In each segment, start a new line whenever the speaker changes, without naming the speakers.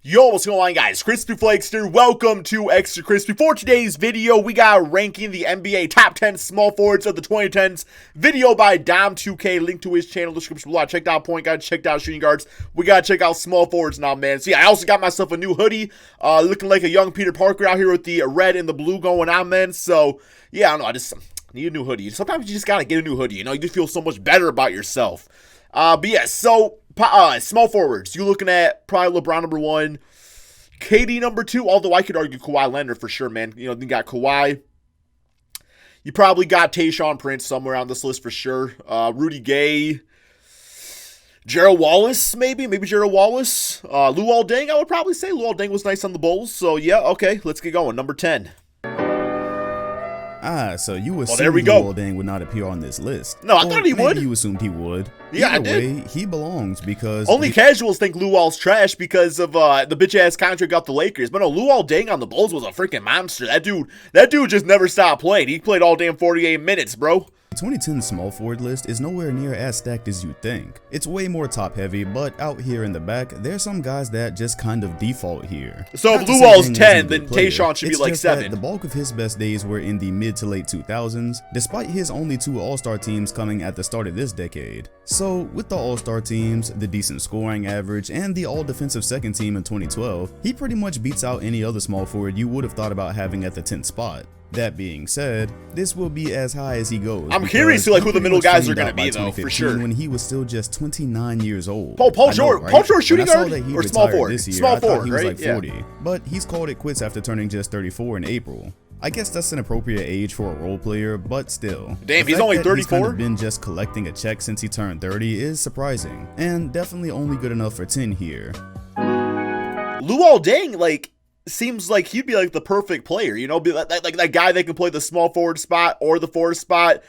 Yo, what's going on, guys? Crispy Flakes here. Welcome to Extra Crispy. For today's video, we got ranking the NBA top 10 small forwards of the 2010s. Video by Dom2K. Link to his channel description below. I checked out point guards, checked out shooting guards. We gotta check out small forwards now, man. See, I also got myself a new hoodie. Looking like a young Peter Parker out here with the red and the blue going on, man. So, yeah, I don't know. I just need a new hoodie. Sometimes you just gotta get a new hoodie. You know, you just feel so much better about yourself. But yeah, so small forwards. You're looking at probably LeBron number 1, KD number 2. Although I could argue Kawhi Leonard for sure, man. You know, you got Kawhi. You probably got Tayshaun Prince somewhere on this list for sure. Rudy Gay, Gerald Wallace, maybe Gerald Wallace. Luol Deng, I would probably say Luol Deng was nice on the Bulls. So yeah, okay, let's get going. Number 10.
So you assumed
there we go.
Luol Deng would not appear on this list.
No, I thought he would.
You assumed he would.
Yeah,
Either
I did.
way, he belongs because
only casuals think Luol's trash because of the bitch-ass contract got the Lakers. But no, Luol Deng on the Bulls was a freaking monster. That dude just never stopped playing. He played all damn 48 minutes, bro.
The 2010 small forward list is nowhere near as stacked as you'd think. It's way more top heavy, but out here in the back, there's some guys that just kind of default here.
So if Luol's 10, then Tayshaun should be like 7.
The bulk of his best days were in the mid to late 2000s, despite his only 2 All-Star teams coming at the start of this decade. So with the All-Star teams, the decent scoring average, and the all-defensive second team in 2012, he pretty much beats out any other small forward you would have thought about having at the 10th spot. That being said, this will be as high as he goes.
I'm curious to who the middle guys are going to be, though, for sure.
When he was still just 29 years old.
Paul George, right? Paul George shooting guard or small forward?
This year,
small
I thought
forward,
he was
right?
like 40, but he's called it quits after turning just 34 in April. I guess that's an appropriate age for a role player, but still.
Damn, he's only 34?
He's kind of been just collecting a check since he turned 30 is surprising, and definitely only good enough for 10 here.
Luol Deng, like, seems like he'd be like the perfect player, you know, be like that guy that can play the small forward spot or the forward spot,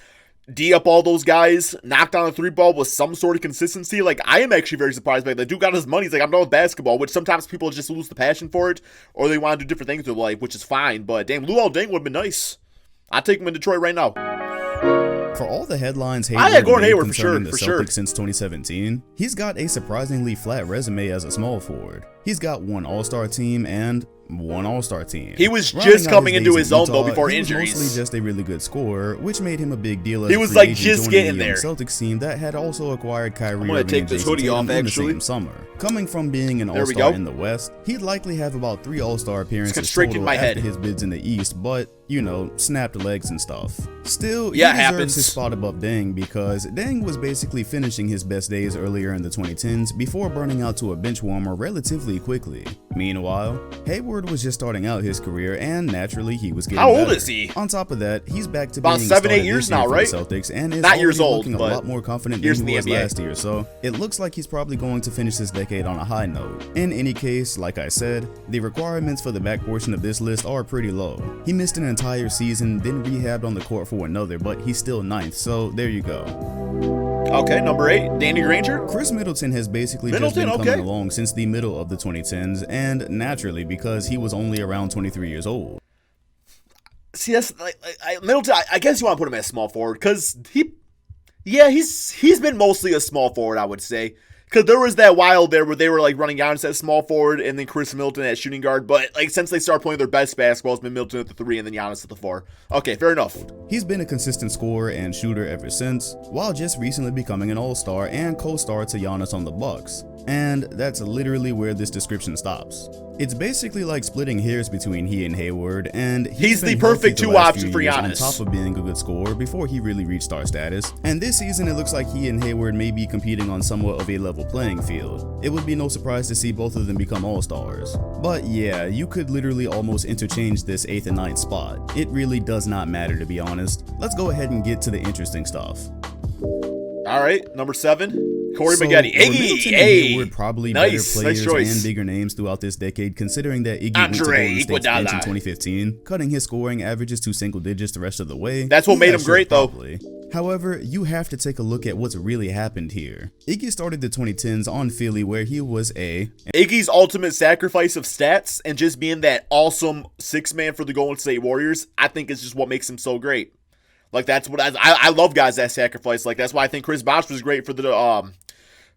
D up all those guys, knock down the 3-ball with some sort of consistency. Like, I am actually very surprised by that. The dude got his money. He's like, I'm done with basketball, which sometimes people just lose the passion for it, or they want to do different things with life, which is fine. But damn, Luol Deng would have been nice. I'd take him in Detroit right now.
For all the headlines
Gordon Hayward
for sure. Since 2017, he's got a surprisingly flat resume as a small forward. He's got 1 All-Star team and 1 All-Star team.
He was just coming into his own, though, before injuries.
He was mostly just a really good scorer, which made him a big deal as
he was like just getting there.
Celtics team that had also acquired Kyrie
I'm gonna take this hoodie off, actually.
In the same summer. Coming from being an All-Star in the West, he'd likely have about 3 All-Star appearances total after his bids in the East, but, you know, snapped legs and stuff. Still, he deserves his spot above Deng because Deng was basically finishing his best days earlier in the 2010s before burning out to a bench warmer relatively quickly. Meanwhile, Hayward was just starting out his career, and naturally he was getting better.
How old is he?
On top of that, he's back to
about
being
7-8 years now, right?
Celtics, and is
not years old,
looking
but
a lot more confident than he was last year. So it looks like he's probably going to finish this decade on a high note. In any case, like I said, the requirements for the back portion of this list are pretty low. He missed an entire season, then rehabbed on the court for another, but he's still 9th. So there you go.
Okay, number 8, Danny Granger.
Khris Middleton has basically just been coming along since the middle of the 2010s, and naturally because he was only around 23 years old.
See, that's Middleton. I guess you want to put him as small forward because he's been mostly a small forward, I would say. Because there was that while there where they were like running Giannis at small forward and then Khris Middleton at shooting guard. But like since they started playing their best basketball, it's been Middleton at the 3 and then Giannis at the 4. Okay, fair enough.
He's been a consistent scorer and shooter ever since, while just recently becoming an all-star and co-star to Giannis on the Bucks. And that's literally where this description stops. It's basically like splitting hairs between he and Hayward, and
he's the perfect 2 option for Giannis.
On top of being a good scorer before he really reached star status. And this season, it looks like he and Hayward may be competing on somewhat of a level playing field. It would be no surprise to see both of them become all-stars. But yeah, you could literally almost interchange this 8th and 9th spot. It really does not matter, to be honest. Let's go ahead and get to the interesting stuff.
All right, number 7. Corey Maggette.
Iggy, Hayward probably
nice,
better players
nice
and bigger names throughout this decade, considering that Iggy went to Golden State's bench in 2015, cutting his scoring averages to single digits the rest of the way.
That's what made him great, though.
However, you have to take a look at what's really happened here. Iggy started the 2010s on Philly, where he was
Iggy's ultimate sacrifice of stats and just being that awesome 6-man for the Golden State Warriors, I think is just what makes him so great. Like, that's what I love guys that sacrifice. Like, that's why I think Chris Bosh was great for the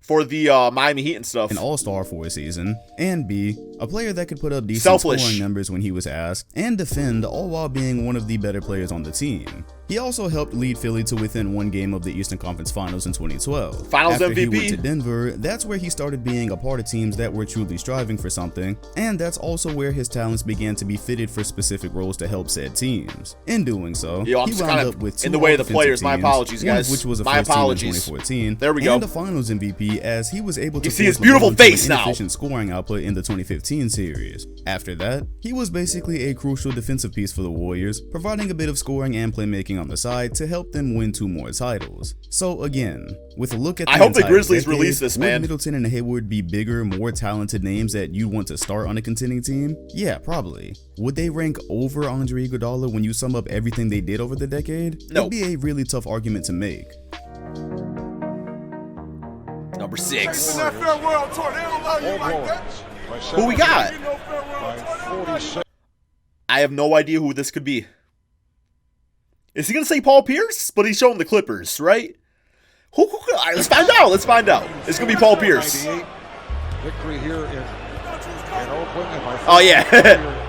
for the Miami Heat and stuff.
An all-star for a season, and B, a player that could put up decent scoring numbers when he was asked, and defend, all while being one of the better players on the team. He also helped lead Philly to within one game of the Eastern Conference Finals in 2012.
Finals
After
MVP.
He went to Denver, that's where he started being a part of teams that were truly striving for something, and that's also where his talents began to be fitted for specific roles to help said teams. In doing so, he wound up with 2
in the way of the players.
Teams,
my apologies, guys.
Which was a
my
first
apologies.
Team in 2014.
There we go.
And a Finals MVP, as he was able to
see his beautiful face now.
Efficient scoring output in the 2015 series. After that, he was basically a crucial defensive piece for the Warriors, providing a bit of scoring and playmaking on the side to help them win 2 more titles. So again, with a look at the
I hope the Grizzlies
decade,
release this, man.
Would Middleton and Hayward be bigger, more talented names that you want to start on a contending team? Yeah, probably. Would they rank over Andre Iguodala when you sum up everything they did over the decade?
No.
It'd be a really tough argument to make.
Number 6. Who we got? I have no idea who this could be. Is he gonna say Paul Pierce? But he's showing the Clippers, right? Who all right, let's find out. Let's find out. It's gonna be Paul Pierce.
Victory here in Oakland.
Oh yeah.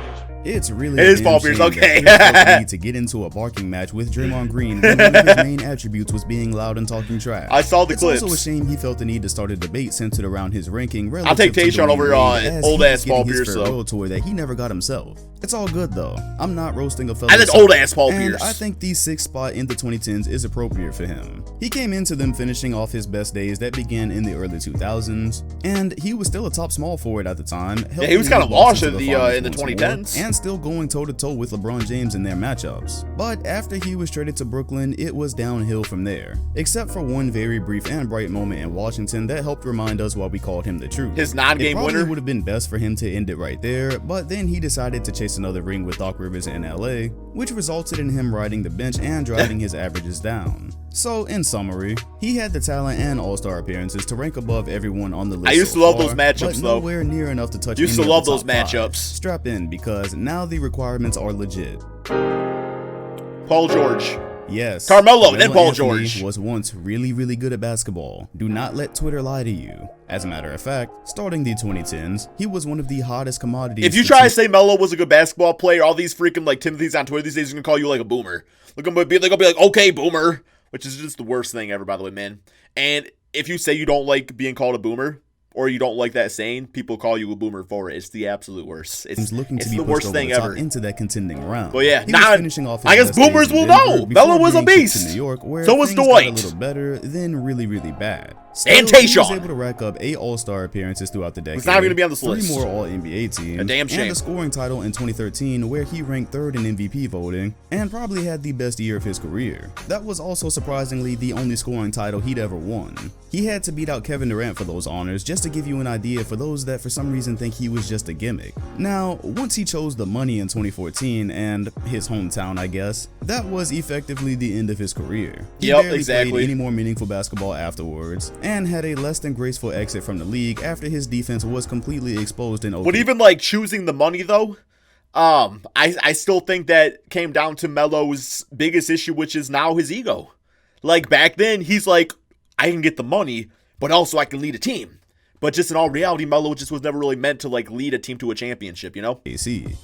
It's really
it is Paul Pierce, okay.
To get into a barking match with Draymond Green when one of his main attributes was being loud and talking trash.
I saw the clips.
It's also a shame he felt the need to start a debate centered around his ranking.
I'll take Tayshaun over old ass Paul Pierce though.
Tour that he never got himself. It's all good though. I'm not roasting a fellow.
I said old ass Paul Pierce.
I think the 6th spot in the 2010s is appropriate for him. He came into them finishing off his best days that began in the early 2000s, and he was still a top small forward at the time.
Yeah, he was kind of lost in the 2010s,
and still going toe-to-toe with LeBron James in their matchups. But after he was traded to Brooklyn, it was downhill from there, except for one very brief and bright moment in Washington that helped remind us why we called him the truth.
His 9-game winner.
It probably would have been best for him to end it right there, but then he decided to chase another ring with Doc Rivers in LA, which resulted in him riding the bench and driving his averages down. So in summary, he had the talent and all-star appearances to rank above everyone on the list.
I used to love those matchups though.
Nowhere near enough to touch.
Used to love those matchups.
Strap in because now the requirements are legit.
Paul George.
Yes.
Carmelo, then Paul George.
Was once really good at basketball. Do not let Twitter lie to you. As a matter of fact, starting the 2010s, he was one of the hottest commodities.
If you try to say Melo was a good basketball player, all these freaking like Timothys on Twitter these days are gonna call you like a boomer. They're gonna be like, okay, boomer, which is just the worst thing ever, by the way, man. And if you say you don't like being called a boomer, or you don't like that saying, people call you a boomer for it. It's the absolute worst. It's the worst thing ever.
Into that contending round.
Well, yeah,
finishing off
I guess boomers will know. Melo was a beast.
New York, where
so was Dwight.
A little better, then really bad.
And Tayshaun.
He was able to rack up 8 All-Star appearances throughout the decade.
He's not even going to be on this list.
3 more All-NBA teams.
A damn shame.
And a scoring title in 2013 where he ranked 3rd in MVP voting and probably had the best year of his career. That was also surprisingly the only scoring title he'd ever won. He had to beat out Kevin Durant for those honors, just to give you an idea for those that for some reason think he was just a gimmick. Now, once he chose the money in 2014 and his hometown, I guess, that was effectively the end of his career. He barely played any more meaningful basketball afterwards and had a less than graceful exit from the league after his defense was completely exposed in OKC.
But even like choosing the money though, I still think that came down to Melo's biggest issue, which is now his ego. Like back then, he's like, I can get the money, but also I can lead a team. But just in all reality, Melo just was never really meant to like lead a team to a championship, you know?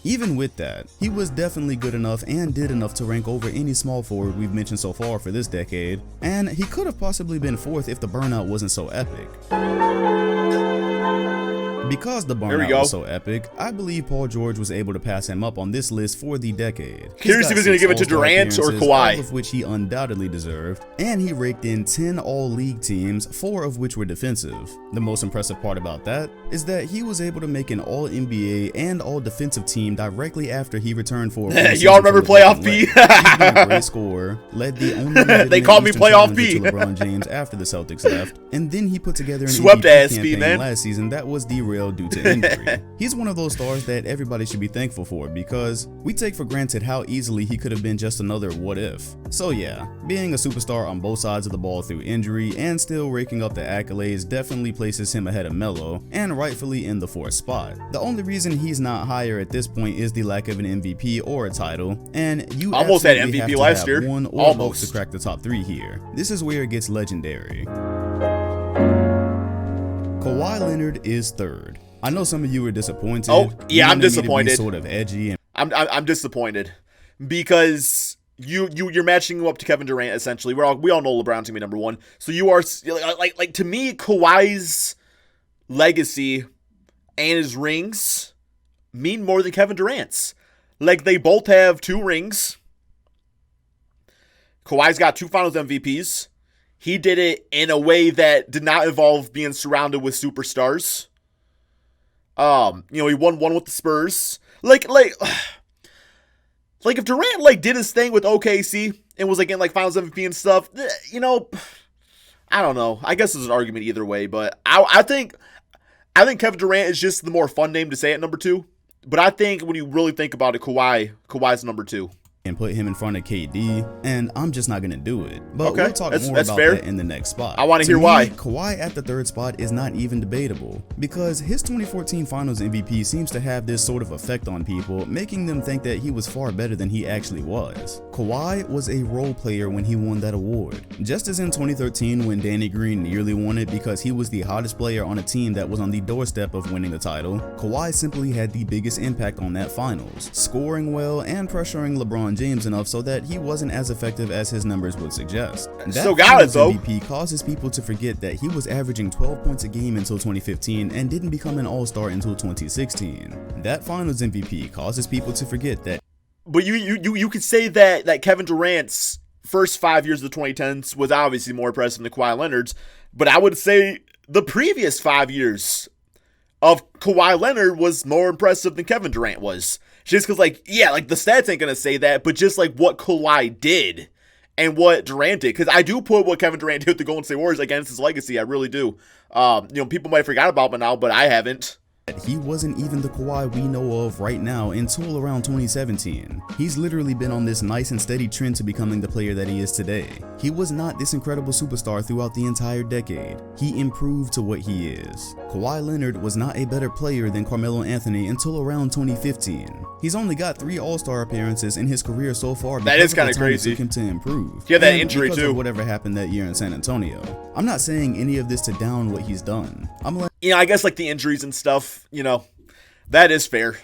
Even with that, he was definitely good enough and did enough to rank over any small forward we've mentioned so far for this decade, and he could have possibly been 4th if the burnout wasn't so epic. Because the burnout was so epic, I believe Paul George was able to pass him up on this list for the decade.
Curious if he's going to give it to Durant or Kawhi.
All of which he undoubtedly deserved, and he raked in 10 all-league teams, 4 of which were defensive. The most impressive part about that is that he was able to make an all-NBA and all-defensive team directly after he returned for a
y'all remember Playoff P?
He's been a great scorer, led the only
they called me Playoff P
to LeBron James after the Celtics left, and then he put together an
swept
MVP
campaign
man. Last season that was derailed due to injury. He's one of those stars that everybody should be thankful for because we take for granted how easily he could have been just another what if. So yeah, being a superstar on both sides of the ball through injury and still raking up the accolades definitely places him ahead of Melo and rightfully in the 4th spot. The only reason he's not higher at this point is the lack of an MVP or a title, and you
almost had MVP last year.
One or both to crack the top 3 here. This is where it gets legendary. Kawhi Leonard is third. I know some of you are disappointed.
Oh, yeah, I'm disappointed.
Sort of edgy. And
I'm disappointed because you're matching him up to Kevin Durant essentially. We all know LeBron's gonna be number one. So you are like to me, Kawhi's legacy and his rings mean more than Kevin Durant's. Like, they both have 2 rings. Kawhi's got 2 Finals MVPs. He did it in a way that did not involve being surrounded with superstars. He won one with the Spurs. Like if Durant did his thing with OKC and was getting Finals MVP and stuff, I don't know. I guess there's an argument either way, but I think Kevin Durant is just the more fun name to say at number 2. But I think when you really think about it, Kawhi's number 2.
And put him in front of KD, and I'm just not going to do it. But
okay,
we'll talk more about that in the next spot.
I want to hear why.
Kawhi at the 3rd spot is not even debatable, because his 2014 Finals MVP seems to have this sort of effect on people, making them think that he was far better than he actually was. Kawhi was a role player when he won that award. Just as in 2013 when Danny Green nearly won it because he was the hottest player on a team that was on the doorstep of winning the title, Kawhi simply had the biggest impact on that Finals, scoring well and pressuring LeBron James enough so that he wasn't as effective as his numbers would suggest. That
still got it though.
MVP causes people to forget that he was averaging 12 points a game until 2015 and didn't become an All-Star until 2016. That Finals MVP causes people to forget that.
But you could say that Kevin Durant's first 5 years of the 2010s was obviously more impressive than Kawhi Leonard's, but I would say the previous 5 years of Kawhi Leonard was more impressive than Kevin Durant was. Just because, the stats ain't going to say that, but just, what Kawhi did and what Durant did. Because I do put what Kevin Durant did with the Golden State Warriors against his legacy. I really do. People might forget about him now, but I haven't.
He wasn't even the Kawhi we know of right now until around 2017. He's literally been on this nice and steady trend to becoming the player that he is today. He was not this incredible superstar throughout the entire decade. He improved to what he is. Kawhi Leonard was not a better player than Carmelo Anthony until around 2015. He's only got 3 All-Star appearances in his career so far.
That is kind of crazy.
It took him to improve.
Yeah, that injury too.
Of whatever happened that year in San Antonio. I'm not saying any of this to down what he's done.
I guess the injuries and stuff, that is fair.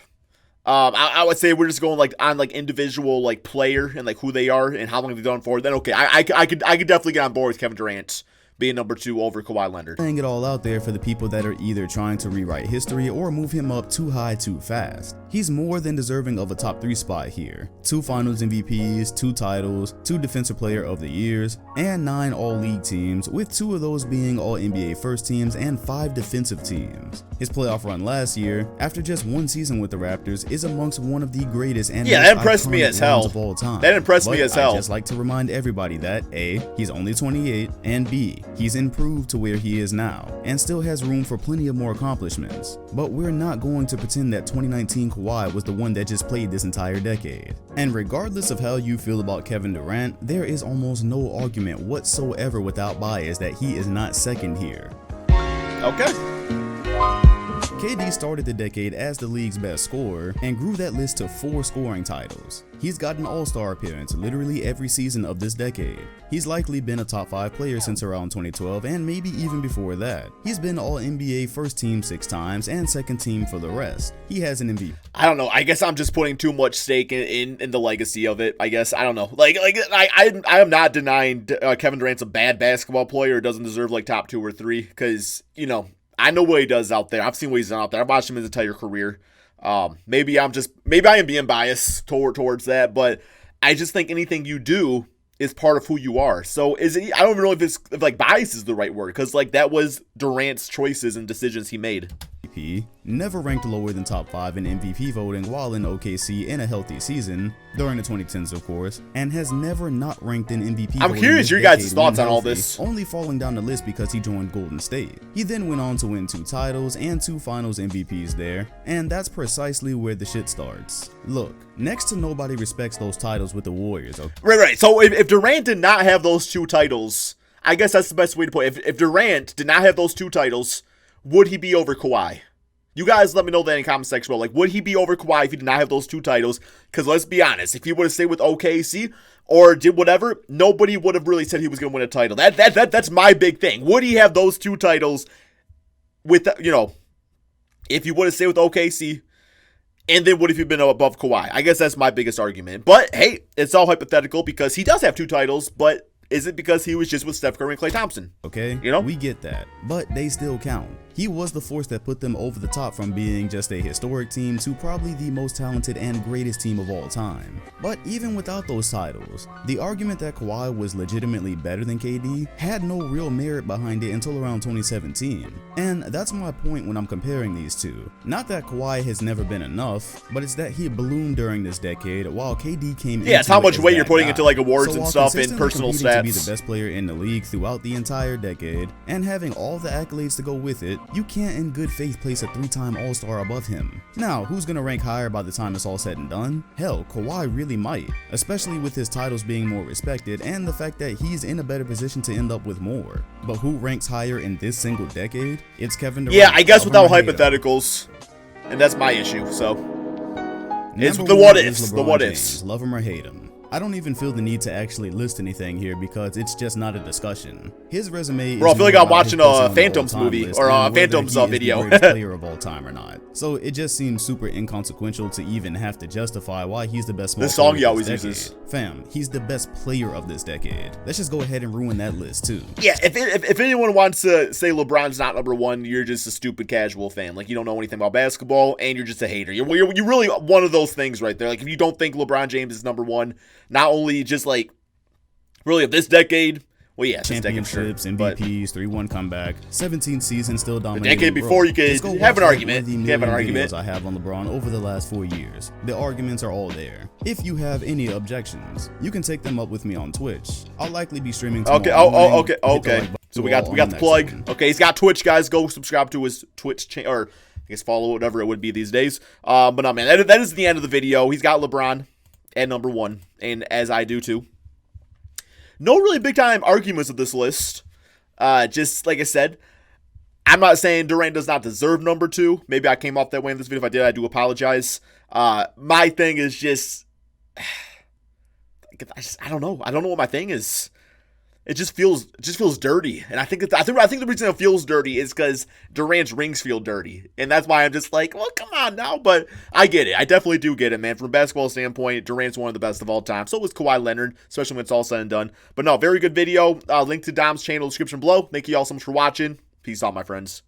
I would say we're just going on individual player and who they are and how long they've done for. Then okay, I could definitely get on board with Kevin Durant being number 2 over Kawhi Leonard.
Laying it all out there for the people that are either trying to rewrite history or move him up too high too fast. He's more than deserving of a top 3 spot here. 2 Finals MVPs, 2 titles, 2 Defensive Player of the Years, and 9 All-League teams, with 2 of those being All-NBA first teams and 5 defensive teams. His playoff run last year, after just 1 season with the Raptors, is amongst one of the greatest and most
that impressed me as hell
of all time.
That impressed me as hell.
I just like to remind everybody that A, he's only 28, and B, he's improved to where he is now, and still has room for plenty of more accomplishments. But we're not going to pretend that 2019 Kawhi was the one that just played this entire decade. And regardless of how you feel about Kevin Durant, there is almost no argument whatsoever without bias that he is not second here.
Okay.
KD started the decade as the league's best scorer and grew that list to 4 scoring titles. He's got an All-Star appearance literally every season of this decade. He's likely been a top 5 player since around 2012 and maybe even before that. He's been All-NBA first team 6 times and second team for the rest. He has an MVP.
I don't know. I guess I'm just putting too much stake in the legacy of it. I guess I don't know. I am not denying Kevin Durant's a bad basketball player or doesn't deserve top 2 or 3 because I know what he does out there. I've seen what he's done out there. I've watched him his entire career. Maybe I am being biased towards that, but I just think anything you do is part of who you are. So I don't even know if bias is the right word, because that was Durant's choices and decisions he made.
Never ranked lower than top 5 in MVP voting while in OKC in a healthy season, during the 2010s of course, and has never not ranked in MVP voting.
I'm curious your guys' thoughts on all this.
Only falling down the list because he joined Golden State. He then went on to win 2 titles and 2 Finals MVPs there, and that's precisely where the shit starts. Look, next to nobody respects those titles with the Warriors. Okay?
Right. So if Durant did not have those 2 titles, I guess that's the best way to put it. If Durant did not have those 2 titles, would he be over Kawhi? You guys let me know that in the comment section below. Would he be over Kawhi if he did not have those 2 titles? Because let's be honest, if he would have stayed with OKC or did whatever, nobody would have really said he was going to win a title. That's my big thing. Would he have those 2 titles with, if you would have stayed with OKC, and then what if you've been above Kawhi? I guess that's my biggest argument. But, hey, it's all hypothetical because he does have 2 titles, but is it because he was just with Steph Curry and Klay Thompson?
Okay, we get that, but they still count. He was the force that put them over the top from being just a historic team to probably the most talented and greatest team of all time. But even without those titles, the argument that Kawhi was legitimately better than KD had no real merit behind it until around 2017. And that's my point when I'm comparing these two. Not that Kawhi has never been enough, but it's that he bloomed during this decade while KD came in.
Yeah, it's how much weight you're putting into like awards and stuff and personal stats.
To be the best player in the league throughout the entire decade and having all the accolades to go with it, you can't in good faith place a 3-time All-Star above him. Now, who's gonna rank higher by the time it's all said and done? Hell, Kawhi really might, especially with his titles being more respected and the fact that he's in a better position to end up with more. But who ranks higher in this single decade? It's Kevin Durant.
Yeah, I guess without hypotheticals, and that's my issue, so. It's the what ifs, the what ifs.
Love him or hate him. I don't even feel the need to actually list anything here because it's just not a discussion. His resume
Bro, I feel like I'm watching a Phantoms movie or a Phantoms video.
The player of all time or not. So it just seems super inconsequential to even have to justify why he's the best.
This song he always uses.
Fam, he's the best player of this decade. Let's just go ahead and ruin that list too.
Yeah, if anyone wants to say LeBron's not #1, you're just a stupid casual fan. Like you don't know anything about basketball and you're just a hater. You're really one of those things right there. Like if you don't think LeBron James is #1, not only just like really of this decade, well, yeah,
championships, MVPs, 3-1 comeback, 17 seasons still dominating.
The decade before, you could have an argument.
I have on LeBron over the last 4 years. The arguments are all there. If you have any objections, you can take them up with me on Twitch. I'll likely be streaming tomorrow.
Okay. So we got the plug.
One.
Okay, he's got Twitch, guys. Go subscribe to his Twitch channel, or I guess follow whatever it would be these days. But no, man, that is the end of the video. He's got LeBron at #1, and as I do too. No really big time arguments of this list. Just like I said, I'm not saying Durant does not deserve #2. Maybe I came off that way in this video. If I did, I do apologize. My thing is just, I don't know. I don't know what my thing is. It just feels dirty, and I think the reason it feels dirty is because Durant's rings feel dirty, and that's why I'm just like, well, come on now. But I get it. I definitely do get it, man. From a basketball standpoint, Durant's one of the best of all time. So was Kawhi Leonard, especially when it's all said and done. But no, very good video. Link to Dom's channel description below. Thank you all so much for watching. Peace out, my friends.